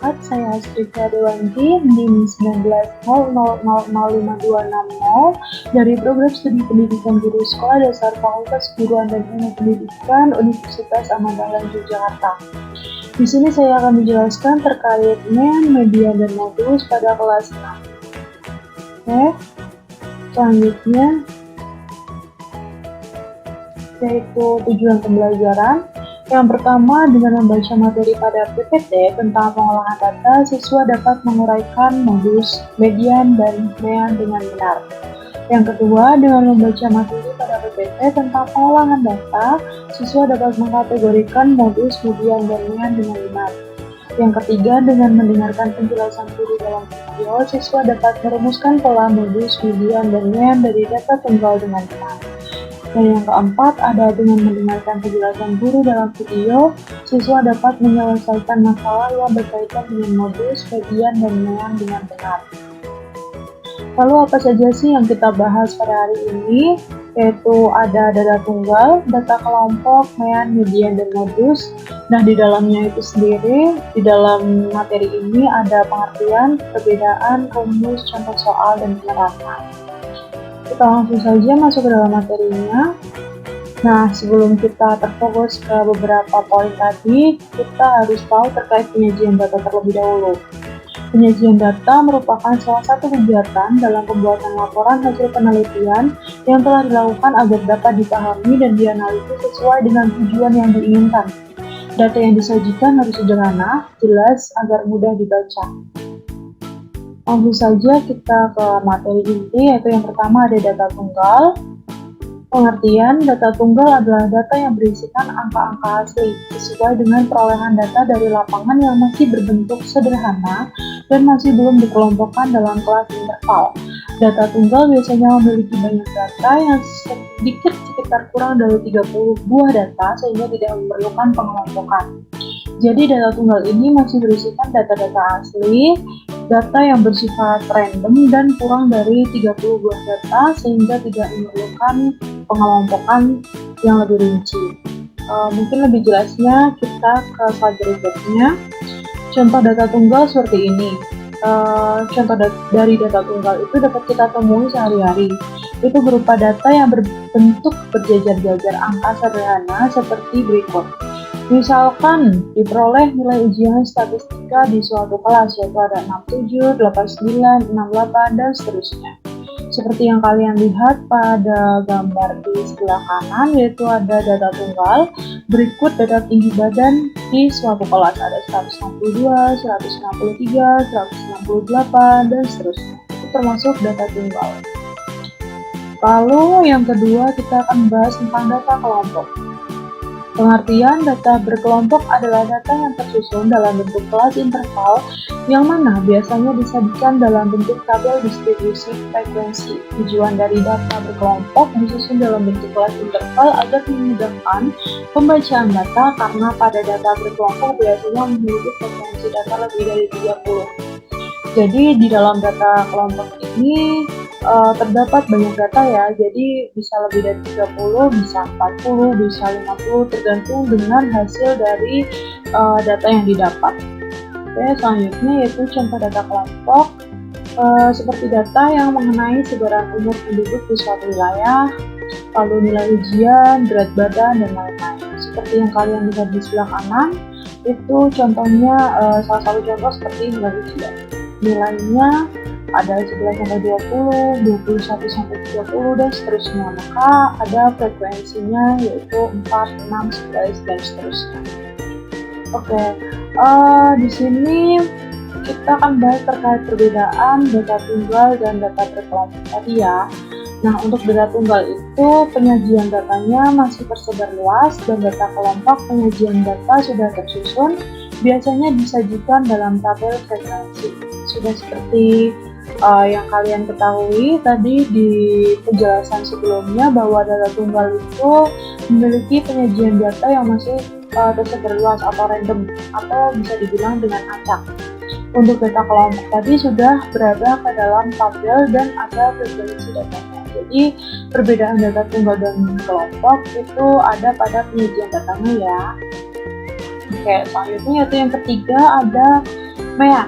masyarakat, saya Astrika Dewanti, NIM 1900005260 dari Program Studi Pendidikan Guru Sekolah Dasar Fakultas Keguruan dan Ilmu Pendidikan Universitas Ahmad Dahlan Yogyakarta. Di sini saya akan menjelaskan terkait media dan modus pada kelas 6. Oke, selanjutnya yaitu tujuan pembelajaran. Yang pertama, dengan membaca materi pada PPT tentang pengolahan data, siswa dapat menguraikan modus, median, dan mean dengan benar. Yang kedua, dengan membaca materi pada PPT tentang pengolahan data, siswa dapat mengkategorikan modus, median, dan mean dengan benar. Yang ketiga, dengan mendengarkan penjelasan guru dalam video, siswa dapat merumuskan pola modus, median, dan mean dari data tunggal dengan benar. Dan yang keempat, ada dengan mendengarkan penjelasan guru dalam video, siswa dapat menyelesaikan masalah yang berkaitan dengan modus, median, dan mean dengan benar. Lalu apa saja sih yang kita bahas pada hari ini? Yaitu ada data tunggal, data kelompok, mean, median, dan modus. Nah, di dalamnya itu sendiri, di dalam materi ini ada pengertian, perbedaan, rumus, contoh soal, dan penerapan. Kita langsung saja masuk ke dalam materinya. Nah, sebelum kita terfokus ke beberapa poin tadi, kita harus tahu terkait penyajian data terlebih dahulu. Penyajian data merupakan salah satu kegiatan dalam pembuatan laporan hasil penelitian yang telah dilakukan agar dapat dipahami dan dianalisis sesuai dengan tujuan yang diinginkan. Data yang disajikan harus sederhana, jelas, agar mudah dibaca. Langsung saja kita ke materi inti, yaitu yang pertama ada data tunggal. Pengertian, data tunggal adalah data yang berisikan angka-angka asli, sesuai dengan perolehan data dari lapangan yang masih berbentuk sederhana dan masih belum dikelompokkan dalam kelas interval. Data tunggal biasanya memiliki banyak data yang sedikit sekitar kurang dari 30 buah data sehingga tidak memerlukan pengelompokan. Jadi data tunggal ini masih berisikan data-data asli, data yang bersifat random dan kurang dari 30 buah data sehingga tidak memerlukan pengelompokan yang lebih rinci. Mungkin lebih jelasnya kita ke slide berikutnya. Contoh data tunggal seperti ini. Contoh dari data tunggal itu dapat kita temui sehari-hari. Itu berupa data yang berbentuk berjajar-jajar angka sederhana seperti berikut. Misalkan diperoleh nilai ujian statistika di suatu kelas, yaitu ada 67, 89, 68, dan seterusnya. Seperti yang kalian lihat pada gambar di sebelah kanan, yaitu ada data tunggal, berikut data tinggi badan di suatu kelas, ada 162, 163, 168, dan seterusnya. Itu termasuk data tunggal. Lalu yang kedua kita akan bahas tentang data kelompok. Pengertian data berkelompok adalah data yang tersusun dalam bentuk kelas interval yang mana biasanya disajikan dalam bentuk tabel distribusi frekuensi. Tujuan dari data berkelompok disusun dalam bentuk kelas interval agar memudahkan pembacaan data karena pada data berkelompok biasanya memiliki frekuensi data lebih dari 30. Jadi di dalam data kelompok ini terdapat banyak data ya, jadi bisa lebih dari 30, bisa 40, bisa 50, tergantung dengan hasil dari data yang didapat. Oke, selanjutnya yaitu contoh data kelompok, seperti data yang mengenai sebaran umur penduduk di suatu wilayah, lalu nilai ujian, berat badan, dan lain-lain. Seperti yang kalian lihat di sebelah kanan, itu contohnya salah satu contoh seperti nilai ujian. Nilainya ada 11-20, 21-30, dan seterusnya. Maka ada frekuensinya yaitu 4, 6, 11, dan seterusnya. Oke, di sini kita akan bahas terkait perbedaan data tunggal dan data berkelompok tadi ya. Nah, untuk data tunggal itu penyajian datanya masih tersebar luas dan data kelompok penyajian data sudah tersusun, biasanya disajikan dalam tabel frekuensi. Sudah seperti yang kalian ketahui tadi di penjelasan sebelumnya bahwa data tunggal itu memiliki penyajian data yang masih tersebar luas atau random atau bisa dibilang dengan acak. Untuk data kelompok tadi sudah berada ke dalam tabel dan ada frekuensi datanya. Jadi perbedaan data tunggal dan kelompok itu ada pada penyajian datanya ya. Oke, selanjutnya yaitu yang ketiga ada Mean.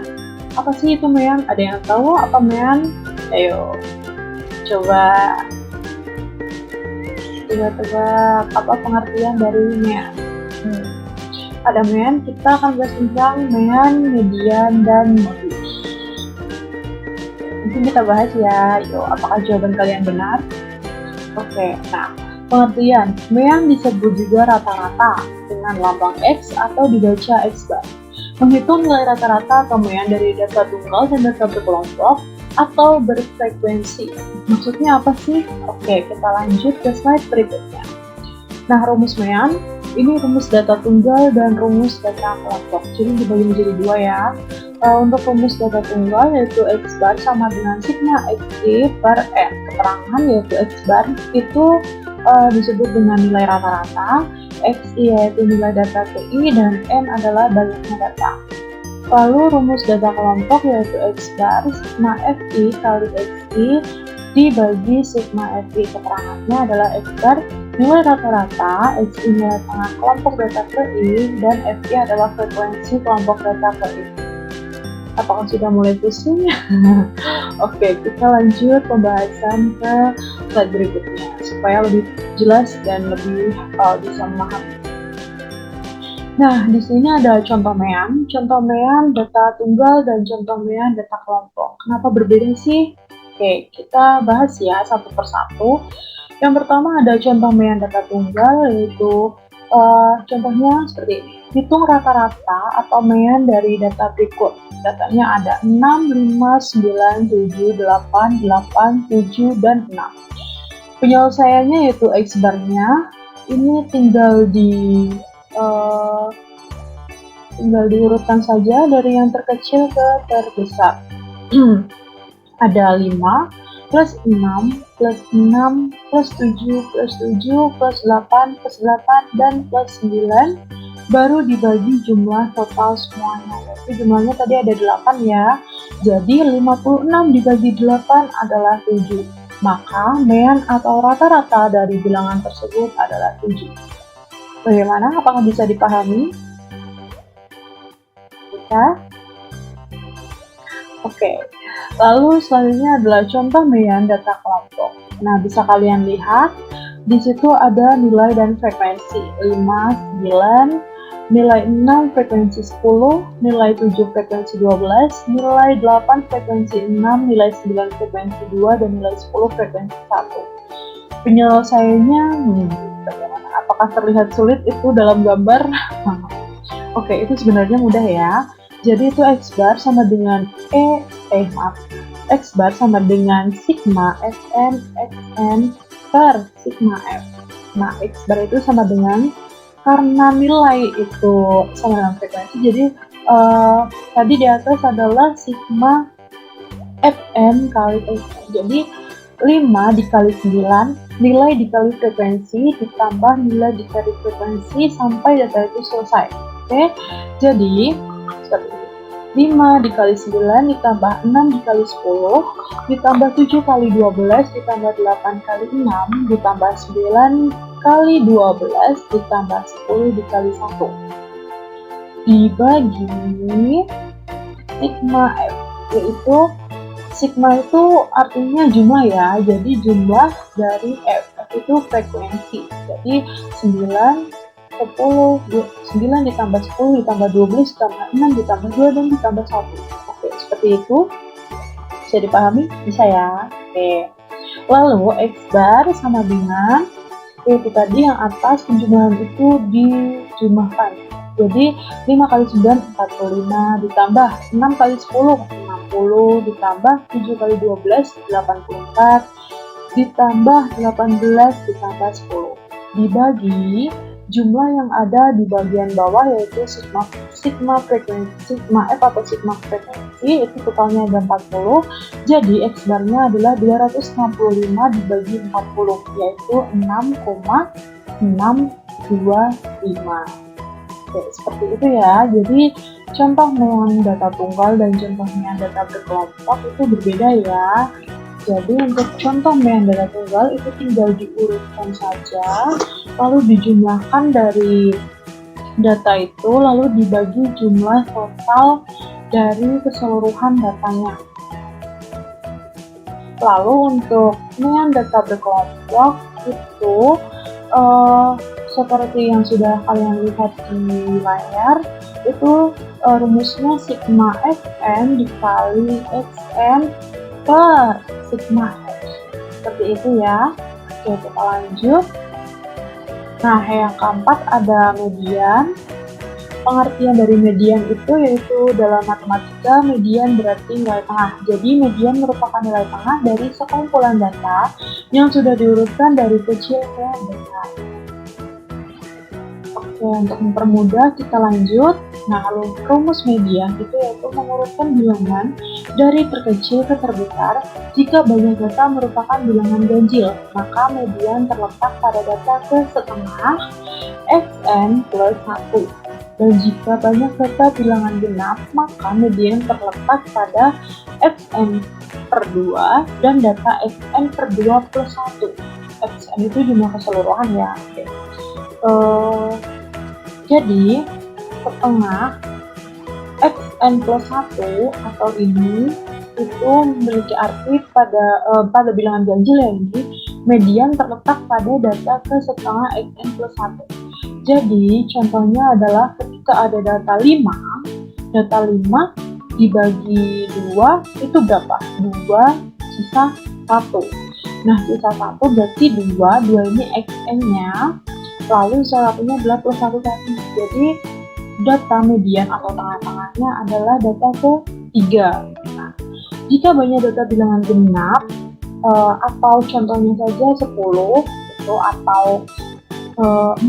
Apa sih itu mean? Ada yang tahu apa mean? Ayo, coba tebak apa pengertian dari mean. Pada mean kita akan bahas tentang mean, median, dan modus. Mungkin kita bahas ya. Yuk, apakah jawaban kalian benar? Oke, nah pengertian mean disebut juga rata-rata dengan lambang X atau dibaca X bar. Menghitung nilai rata-rata atau mean dari data tunggal dan data berkelompok atau berfrekuensi. Maksudnya apa sih? Oke, kita lanjut ke slide berikutnya. Nah, rumus mean, ini rumus data tunggal dan rumus data kelompok. Jadi dibagi menjadi dua ya. Untuk rumus data tunggal yaitu X bar sama dengan sigma XI per N. Keterangan yaitu X bar itu disebut dengan nilai rata-rata, XI yaitu nilai data TI, dan N adalah banyaknya data. Lalu rumus data kelompok yaitu X bar sigma FI kali XI dibagi sigma FI. Keterangannya adalah X bar nilai rata-rata, XI nilai tengah kelompok data TI, dan FI adalah frekuensi kelompok data TI. Apakah sudah mulai pusing? Oke, kita lanjut pembahasan ke slide berikutnya supaya lebih jelas dan lebih bisa memahami. Nah, di sini ada contoh mean data tunggal dan contoh mean data kelompok. Kenapa berbeda sih? Oke, kita bahas ya satu persatu. Yang pertama ada contoh mean data tunggal, yaitu contohnya seperti ini. Hitung rata-rata atau mean dari data berikut. Datanya ada 6, 5, 9, 7, 8, 8, 7, dan 6. Penyelesaiannya yaitu X bar-nya ini tinggal diurutkan saja dari yang terkecil ke terbesar. Ada 5 plus 6 plus 6 plus 7 plus 7 plus 8 plus 8 dan plus 9 baru dibagi jumlah total semuanya. Jadi jumlahnya tadi ada 8 ya. Jadi 56 dibagi 8 adalah 7. Maka mean atau rata-rata dari bilangan tersebut adalah 7. Bagaimana? Apakah bisa dipahami? Bisa? Oke. Lalu selanjutnya adalah contoh mean data kelompok. Nah, bisa kalian lihat di situ ada nilai dan frekuensi 5, 9, nilai 6 frekuensi 10, nilai 7 frekuensi 12, nilai 8 frekuensi 6, nilai 9 frekuensi 2, dan nilai 10 frekuensi 1. Penyelesaiannya bagaimana? Apakah terlihat sulit itu dalam gambar? Oke, itu sebenarnya mudah ya. Jadi itu X bar sama dengan X bar sama dengan sigma Fn Xn per sigma F. Nah, X bar itu sama dengan, karena nilai itu sama dengan frekuensi, jadi tadi di atas adalah sigma Fn kali Xn. Jadi 5 dikali 9, nilai dikali frekuensi, ditambah nilai dikali frekuensi sampai data itu selesai. Oke, jadi seperti ini. 5 dikali 9 ditambah 6 dikali 10 ditambah 7 kali 12 ditambah 8 kali 6 ditambah 9 kali 12 ditambah 10 dikali 1 dibagi sigma F, yaitu sigma itu artinya jumlah ya, jadi jumlah dari F itu frekuensi. Jadi 9 ditambah 10 ditambah 12 ditambah 6 ditambah 2 dan ditambah 1. Oke, seperti itu. Bisa dipahami? Bisa ya? Oke. Lalu X bar sama dengan itu tadi yang atas, penjumlahan itu dijumlahkan. Jadi 5 kali 9 45 ditambah 6 kali 10 60 ditambah 7 kali 12 84 ditambah 18 ditambah 10 dibagi jumlah yang ada di bagian bawah, yaitu sigma frekuensi, sigma F atau sigma frekuensi, itu totalnya ada 40. Jadi X bar-nya adalah 265 dibagi 40, yaitu 6,625. Oke, seperti itu ya. Jadi contoh mean data tunggal dan contoh mean data berkelompok itu berbeda ya. Jadi untuk contoh mean data tunggal itu tinggal diurutkan saja, lalu dijumlahkan dari data itu, lalu dibagi jumlah total dari keseluruhan datanya. Lalu untuk pemilihan data berkelompok itu seperti yang sudah kalian lihat di layar, itu rumusnya sigma xn dikali xn per sigma x. Seperti itu ya. Oke, kita lanjut. Nah, yang keempat ada median. Pengertian dari median itu yaitu dalam matematika median berarti nilai tengah. Jadi median merupakan nilai tengah dari sekumpulan data yang sudah diurutkan dari kecil ke besar. Oke, untuk mempermudah kita lanjut. Nah, rumus median itu yaitu mengurutkan bilangan dari terkecil ke terbesar. Jika banyak data merupakan bilangan ganjil, maka median terletak pada data ke setengah xn plus 1. Dan jika banyak data bilangan genap, maka median terletak pada xn per 2 dan data xn per 2 plus 1. xn itu jumlah keseluruhan ya. Jadi, setengah xn plus 1 atau ini itu memiliki arti pada bilangan ganjil ya, ini median terletak pada data ke setengah xn plus 1. Jadi, contohnya adalah ketika ada data 5 dibagi 2 itu berapa? 2 sisa 1. Nah, sisa 1 berarti 2 ini xn-nya, lalu sisa satunya adalah plus 1 tadi. Jadi, data median atau tengah-tengahnya adalah data ke-3. Nah, jika banyak data bilangan genap, atau contohnya saja 10 itu atau 4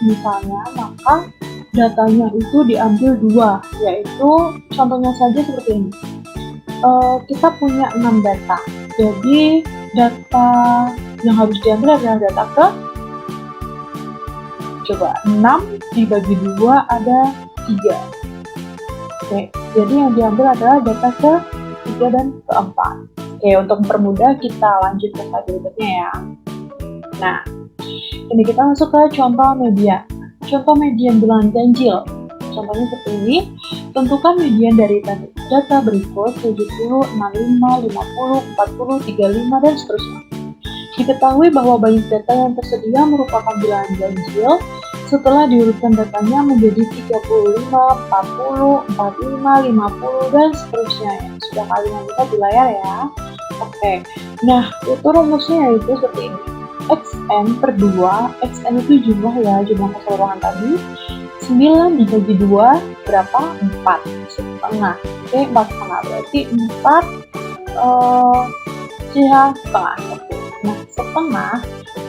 misalnya, maka datanya itu diambil 2, yaitu contohnya saja seperti ini. Kita punya 6 data, jadi data yang harus diambil adalah data coba 6 dibagi 2 ada 3. Oke, jadi yang diambil adalah data ke-3 dan ke-4. Oke, untuk mempermudah kita lanjut ke slide berikutnya ya. Nah, ini kita masuk ke contoh median. Contoh median bilangan ganjil. Contohnya seperti ini. Tentukan median dari data berikut 70, 65, 50, 40, 35, dan seterusnya. Diketahui bahwa banyak data yang tersedia merupakan bilangan ganjil setelah diurutkan datanya menjadi 35, 40, 45, 50, dan seterusnya. Sudah kalian lihat di layar ya. Oke, nah itu rumusnya yaitu seperti ini. xn per 2, xn itu jumlah keseluruhan tadi. 9 dibagi 2 berapa? 4 setengah. Oke, 4 setengah berarti 4 setengah. Nah, setengah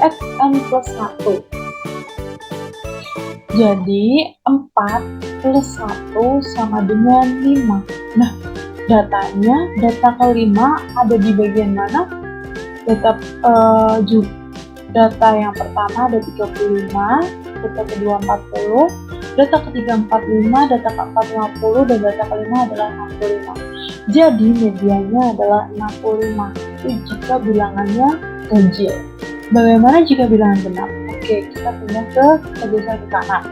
xn plus 1. Jadi 4 plus 1 sama dengan 5. Nah, data kelima ada di bagian mana? Data yang pertama ada 35, data kedua 40, data ketiga 45, data keempat 50, dan data kelima adalah 65. Jadi mediannya adalah 65. Itu jika bilangannya ganjil. Bagaimana jika bilangan genap? Oke, kita pindah ke geser ke kanan.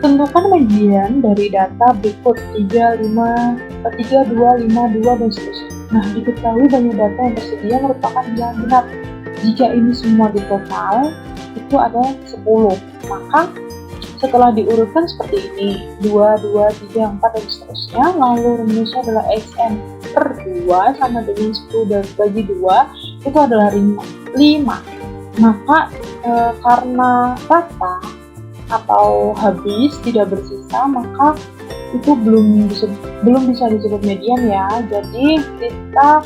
Tentukan median dari data berikut 3, 2, 5, 2, dan seterusnya. Nah, diketahui banyak data yang tersedia merupakan bilangan genap. Jika ini semua ditotal, itu ada 10. Maka setelah diurutkan seperti ini, 2, 2, 3, 4, dan seterusnya, lalu rumusnya adalah xn per 2 sama dengan 10 bagi 2, itu adalah 5. Maka karena rata atau habis, tidak bersisa, maka itu belum bisa disebut median ya. Jadi kita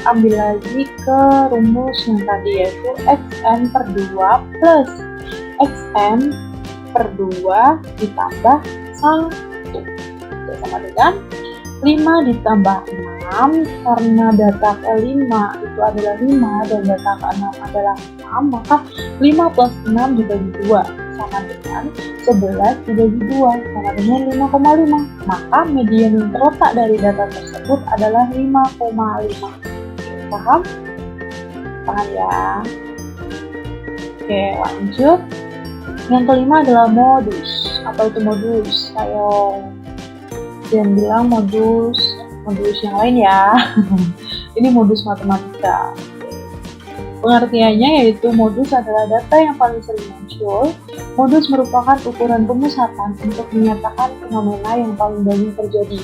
ambil lagi ke rumus yang tadi yaitu xn per 2 plus xn per 2 ditambah 1 sama dengan 5 ditambah 6. Karena data ke-5 itu adalah 5 dan data ke-6 adalah 6, maka 5 plus 6 dibagi 2 sama dengan 11 dibagi 2 sama dengan 5,5. Maka median yang terletak dari data tersebut adalah 5,5. Paham? Paham ya? Oke, lanjut. Yang kelima adalah modus. Apa itu modus? Ayo Jangan bilang modus yang lain ya. Ini modus matematika. Pengertiannya yaitu modus adalah data yang paling sering muncul. Modus merupakan ukuran pemusatan untuk menyatakan fenomena yang paling banyak terjadi.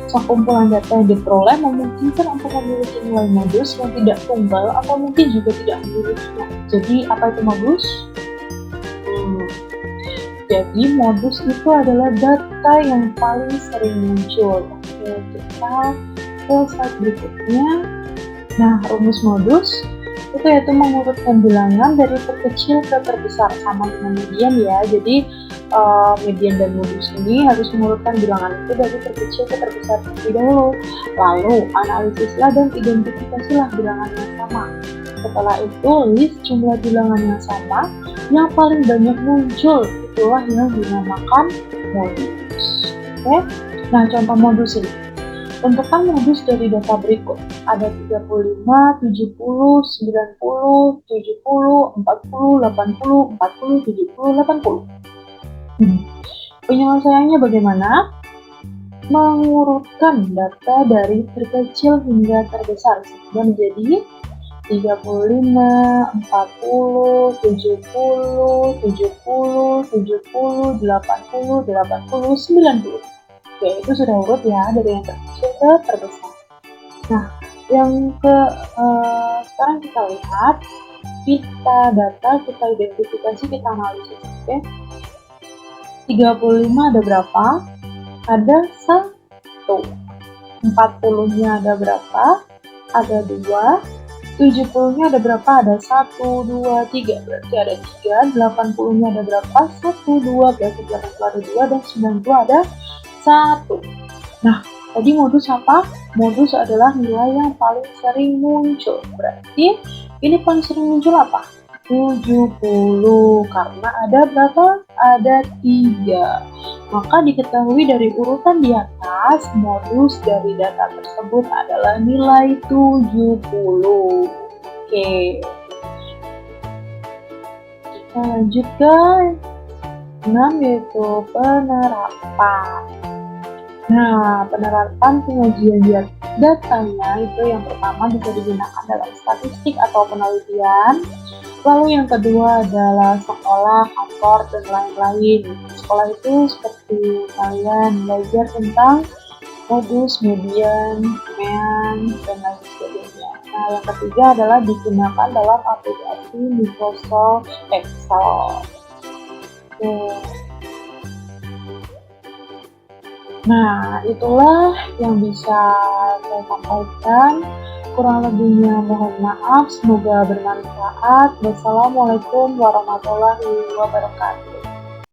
Sekumpulan data yang diperoleh memungkinkan untuk memiliki nilai modus yang tidak tunggal atau mungkin juga tidak memilikinya. Jadi apa itu modus? Jadi modus itu adalah data yang paling sering muncul. Oke, kita ke slide berikutnya. Nah, rumus modus itu yaitu mengurutkan bilangan dari terkecil ke terbesar, sama dengan median ya. Jadi median dan modus ini harus mengurutkan bilangan itu dari terkecil ke terbesar terlebih dahulu. Lalu analisislah dan identifikasilah bilangan yang sama. Setelah itu list jumlah bilangan yang sama yang paling banyak muncul, itulah yang dinamakan modus. Oke. Nah, contoh modus ini. Tentukan modus dari data berikut. Ada 35, 70, 90, 70, 40, 80, 40, 70, 80. Penyelesaiannya bagaimana? Mengurutkan data dari terkecil hingga terbesar sehingga menjadi 35, 40, 70, 70, 70, 80, 80, 90. Oke, itu sudah urut ya dari yang terkecil ke terbesar. Nah, yang sekarang kita lihat, kita data, kita identifikasi, kita analisis. Oke, 35 ada berapa? Ada 1. 40-nya ada berapa? Ada 2. 70-nya ada berapa? Ada 1, 2, 3. Berarti ada 3. 80-nya ada berapa? 1, 2. Berarti 80 ada 2. Dan 90 ada 1. Nah, tadi modus apa? Modus adalah nilai yang paling sering muncul. Berarti ini paling sering muncul apa? 70. Karena ada berapa? Ada 3. Maka diketahui dari urutan di atas, modus dari data tersebut adalah nilai 70. Oke. Kita lanjut ke 6, yaitu penerapan. Nah, penerapan penyajian datanya itu yang pertama bisa digunakan dalam statistik atau penelitian. Lalu yang kedua adalah sekolah, kantor, dan lain-lain. Sekolah itu seperti kalian belajar tentang modus, median, mean, dan lain sebagainya. Nah, yang ketiga adalah digunakan dalam aplikasi Microsoft Excel. Nah, itulah yang bisa saya sampaikan. Kurang lebihnya mohon maaf, semoga bermanfaat. Wassalamualaikum warahmatullahi wabarakatuh.